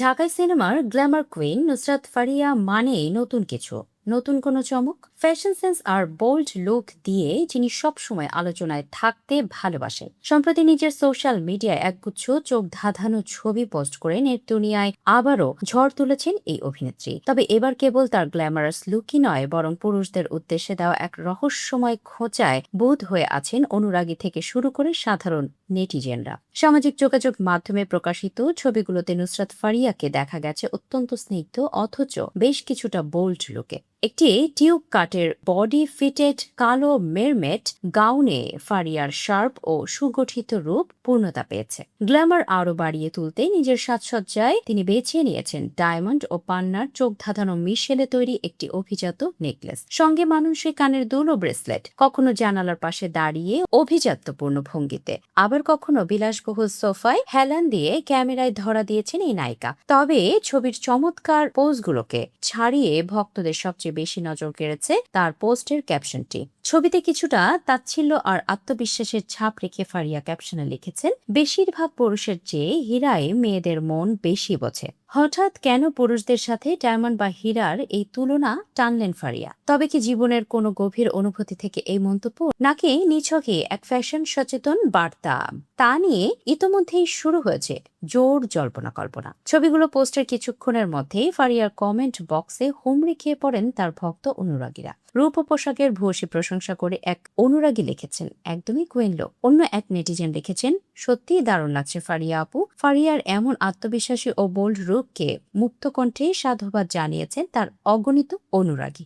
ঢাকাই সিনেমার Glamour queen Nusrat Faria মানেই নতুন কিছু, নতুন কোনো চমক। ফ্যাশন সেন্স আর বোল্ড লুক দিয়ে যিনি সবসময় আলোচনায় থাকতে ভালোবাসেন। সম্প্রতি নিজের সোশ্যাল মিডিয়ায় একগুচ্ছ চোখ ধাঁধানো ছবি পোস্ট করে নেট দুনিয়ায় আবারও ঝড় তুলেছেন এই অভিনেত্রী। তবে এবার কেবল তার গ্ল্যামারাস লুকই নয়, বরং পুরুষদের উদ্দেশ্যে দেওয়া এক রহস্যময় খোঁচায় বোধ হয়ে আছেন অনুরাগী থেকে শুরু করে সাধারণ নেটিজেনরা। সামাজিক যোগাযোগ মাধ্যমে প্রকাশিত ছবিগুলোতে নুসরাত ফারিয়াকে দেখা গেছে অত্যন্ত স্নিগ্ধ অথচ বেশ কিছুটা বোল্ড লুকে। একটি টিউব কাটের বডি ফিটেড কালো মেরমেট গাউনে ফারিয়ার শার্প ও সুগঠিত রূপ পূর্ণতা পেয়েছে। গ্ল্যামার আরও বাড়িয়ে তুলতে নিজের সাজসজ্জায় তিনি বেছে নিয়েছেন ডায়মন্ড ও পান্নার চোখ ধাঁধানো মিশেলে তৈরি একটি অভিজাত নেকলেস, সঙ্গে মানুষের কানের দুল ও ব্রেসলেট। কখনো জানালার পাশে দাঁড়িয়ে অভিজাত্যপূর্ণ ভঙ্গিতে, আবার কখনো বিলাসবহুল সোফায় হেলান দিয়ে ক্যামেরায় ধরা দিয়েছেন এই নায়িকা। তবে ছবির চমৎকার পোজগুলোকে ছাড়িয়ে ভক্তদের সবচেয়ে বেশি নজর কেড়েছে তার পোস্টের ক্যাপশনটি। ছবিতে কিছুটা তাচ্ছিল্য আর আত্মবিশ্বাসের ছাপ রেখে ফারিয়া ক্যাপশনে লিখেছেন, বেশিরভাগ পুরুষের চেয়ে হীরায় মেয়েদের মন বেশি বোঝে। হঠাৎ কেন পুরুষদের সাথে ডায়মন্ড বা হীরার এই তুলনা টানলেন ফারিয়া? তবে কি জীবনের কোনো গভীর অনুভূতি থেকে এই মন্তব্য, নাকি নিছকই এক ফ্যাশন সচেতন বার্তা? তা নিয়ে ইতোমধ্যেই শুরু হয়েছে জোর জল্পনা কল্পনা। ছবিগুলো পোস্টের কিছুক্ষণের মধ্যেই ফারিয়ার কমেন্ট বক্সে হুমড়ি খেয়ে পড়েন তার ভক্ত অনুরাগীরা। রূপ ও পোশাকের ভূয়সী প্রশংসা করে এক অনুরাগী লিখেছেন, একদমই কুইন লোক। অন্য এক নেটিজেন লিখেছেন, সত্যিই দারুণ লাগছে ফারিয়া আপু। ফারিয়ার এমন আত্মবিশ্বাসী ও বোল্ড রূপকে মুক্ত কণ্ঠে সাধুবাদ জানিয়েছেন তার অগণিত অনুরাগী।